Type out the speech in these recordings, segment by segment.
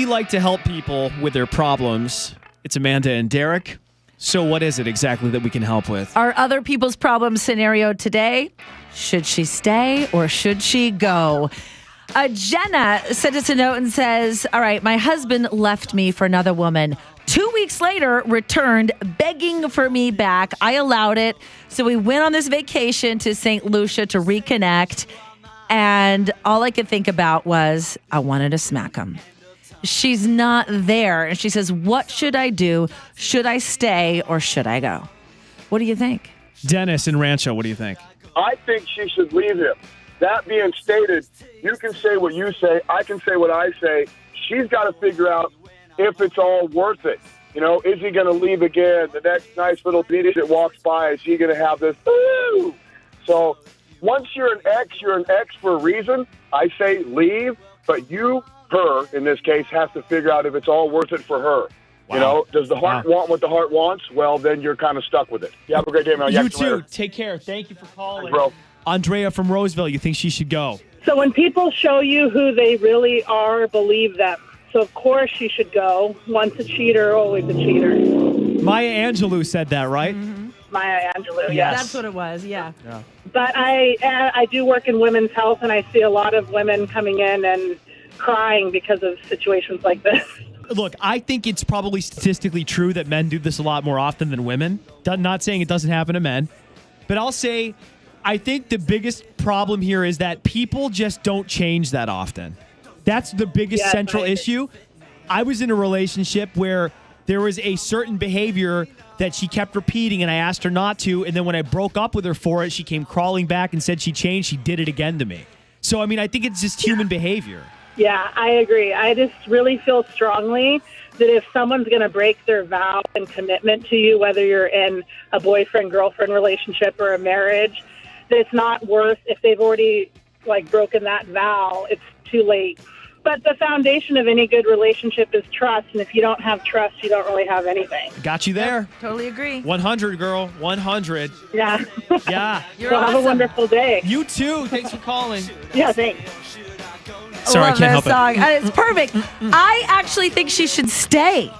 We like to help people with their problems. It's Amanda and Darik. So what is it exactly that we can help with? Our other people's problem scenario today, should she stay or should she go? Jenna sent us a note and says, all right, my husband left me for another woman. 2 weeks later, returned begging for me back. I allowed it. So we went on this vacation to Saint Lucia to reconnect. And all I could think about was I wanted to smack him. She's not there. And she says, what should I do? Should I stay or should I go? What do you think? Dennis in Rancho, what do you think? I think she should leave him. That being stated, you can say what you say. I can say what I say. She's got to figure out if it's all worth it. You know, is he going to leave again? The next nice little idiot that walks by, is he going to have this? Ooh! So once you're an ex for a reason. I say leave, but her, in this case, has to figure out if it's all worth it for her. Wow. You know, does the heart want what the heart wants? Well, then you're kind of stuck with it. You have a great day, man. You too. Take care. Thank you for calling. Thanks, bro. Andrea from Roseville, you think she should go? So when people show you who they really are, believe them. So, of course, she should go. Once a cheater, always a cheater. Maya Angelou said that, right? Mm-hmm. Maya Angelou, Yes. That's what it was, yeah. But I do work in women's health, and I see a lot of women coming in and crying because of situations like this. Look, I think it's probably statistically true that men do this a lot more often than women. Not saying it doesn't happen to men. But I'll say I think the biggest problem here is that people just don't change that often. That's the biggest central issue. I was in a relationship where there was a certain behavior that she kept repeating, and I asked her not to. And then when I broke up with her for it, she came crawling back and said she changed. She did it again to me. So, I mean, I think it's just human behavior. Yeah, I agree. I just really feel strongly that if someone's going to break their vow and commitment to you, whether you're in a boyfriend-girlfriend relationship or a marriage, that it's not worth, if they've already broken that vow, it's too late. But the foundation of any good relationship is trust, and if you don't have trust, you don't really have anything. Got you there. Totally agree. 100, girl. 100. Yeah. Yeah. You're awesome. Have a wonderful day. You too. Thanks for calling. Yeah, thanks. Sorry, I can't help song. it. It's perfect. I actually think she should stay.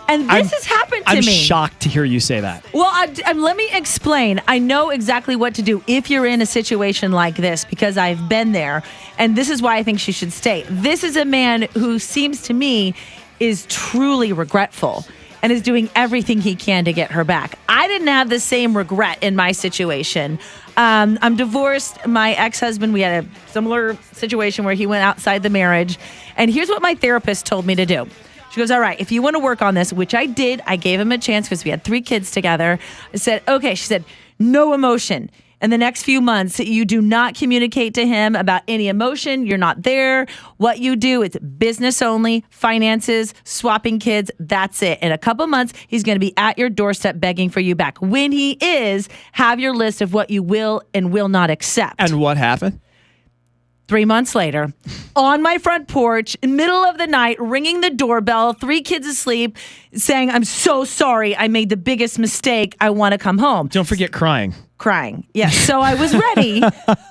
And this has happened to me. I'm shocked to hear you say that. Well, let me explain. I know exactly what to do if you're in a situation like this because I've been there. And this is why I think she should stay. This is a man who seems to me is truly regretful and is doing everything he can to get her back. I didn't have the same regret in my situation. I'm divorced. My ex-husband, we had a similar situation where he went outside the marriage. And here's what my therapist told me to do. She goes, all right, if you want to work on this, which I did, I gave him a chance because we had 3 kids together. I said, okay. She said, no emotion. In the next few months, you do not communicate to him about any emotion. You're not there. What you do is business only, finances, swapping kids. That's it. In a couple months, he's going to be at your doorstep begging for you back. When he is, have your list of what you will and will not accept. And what happened? 3 months later, on my front porch, in the middle of the night, ringing the doorbell, 3 kids asleep, saying, I'm so sorry. I made the biggest mistake. I want to come home. Don't forget crying. Crying. Yes. So I was ready.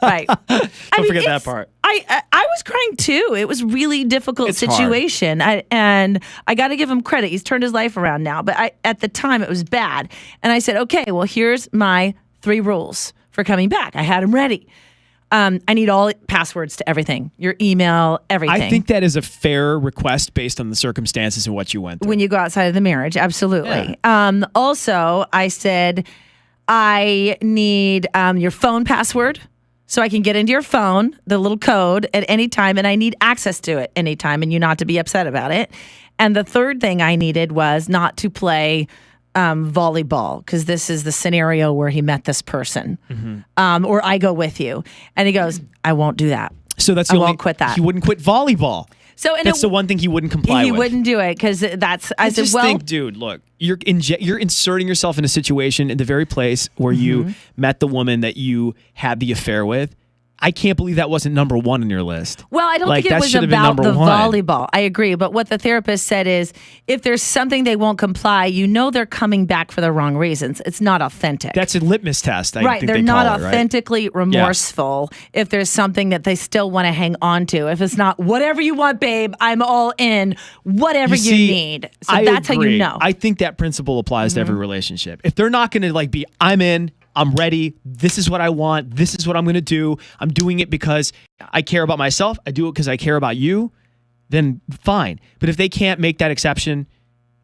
Right. Don't forget that part. I was crying too. It was a really difficult situation. Hard. And I got to give him credit. He's turned his life around now. But at the time, it was bad. And I said, okay, well, here's my 3 rules for coming back. I had him ready. I need all passwords to everything, your email, everything. I think that is a fair request based on the circumstances and what you went through. When you go outside of the marriage, absolutely. Yeah. Also, I said, I need your phone password so I can get into your phone, the little code at any time, and I need access to it anytime and you not to be upset about it. And the third thing I needed was not to play volleyball, because this is the scenario where he met this person, or I go with you. And he goes, I won't do that. So that's I won't quit that. He wouldn't quit volleyball. So that's the one thing he wouldn't comply with. He wouldn't do it because that's. I just think, dude, look, you're inserting yourself in a situation in the very place where you met the woman that you had the affair with. I can't believe that wasn't number one on your list. Well, I don't Like, think it that was should have been about number the one. volleyball. I agree. But what the therapist said is if there's something they won't comply, they're coming back for the wrong reasons. It's not authentic. That's a litmus test. I right. think They're they not call it, right? authentically remorseful if there's something that they still want to hang on to. If it's not, whatever you want, babe, I'm all in, whatever you see, need. So I that's agree. how you know. I think that principle applies to every relationship. If they're not going to like be, I'm in, I'm ready, this is what I want, this is what I'm going to do, I'm doing it because I care about myself, I do it because I care about you, then fine. But if they can't make that exception,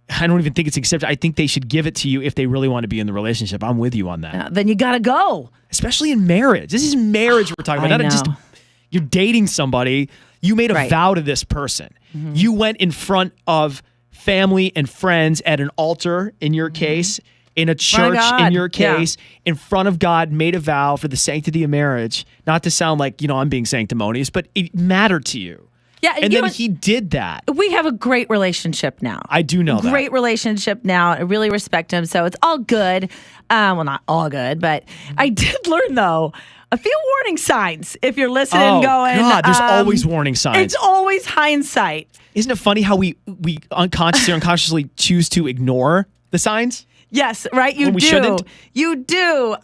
I don't even think it's accepted. I think they should give it to you if they really want to be in the relationship. I'm with you on that. Then you got to go. Especially in marriage. This is marriage we're talking about. I Not just know. you're dating somebody. You made a Right. vow to this person. You went in front of family and friends at an altar in your case, in a church God. in your Yeah. case, in front of God, made a vow for the sanctity of marriage. Not to sound like, I'm being sanctimonious, but it mattered to you. Yeah, And you then know- he did that. We have a great relationship now. I do know that. Great relationship now. I really respect him. So it's all good. Well, not all good, but I did learn, though, a few warning signs if you're listening Oh, going. God, there's always warning signs. It's always hindsight. Isn't it funny how we unconsciously or unconsciously choose to ignore the signs? Yes, right. You When we do. shouldn't? You do.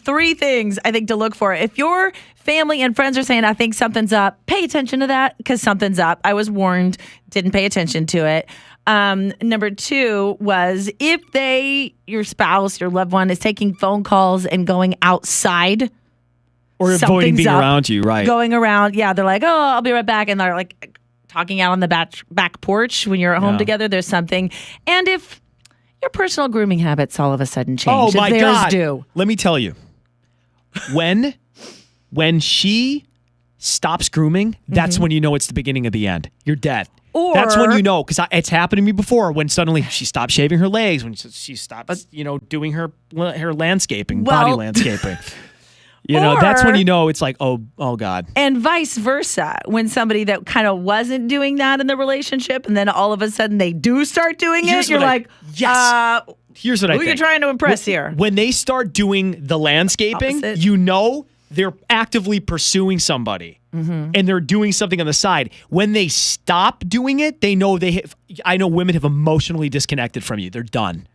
3 things I think to look for. If your family and friends are saying, I think something's up, pay attention to that because something's up. I was warned, didn't pay attention to it. Number 2 was if your spouse, your loved one is taking phone calls and going outside. Or avoiding Something's being up. around you, right? Going around. Yeah, they're like, oh, I'll be right back. And they're like talking out on the back porch when you're at home Yeah. together. There's something. And if your personal grooming habits all of a sudden change, Oh my theirs God. do. Let me tell you. When she stops grooming, that's when you know it's the beginning of the end. You're dead. Or- That's when you know, because it's happened to me before. When suddenly she stopped shaving her legs, when she stops, doing her landscaping, body Well- landscaping. That's when Or- you know it's like, oh God. And vice versa, when somebody that kind of wasn't doing that in the relationship, and then all of a sudden they do start doing Here's it, you're what like, yes. Here's what I who think. are you trying to impress here? When they start doing the landscaping, Opposite. you know they're actively pursuing somebody. And they're doing something on the side. When they stop doing it, they know I know women have emotionally disconnected from you. They're done.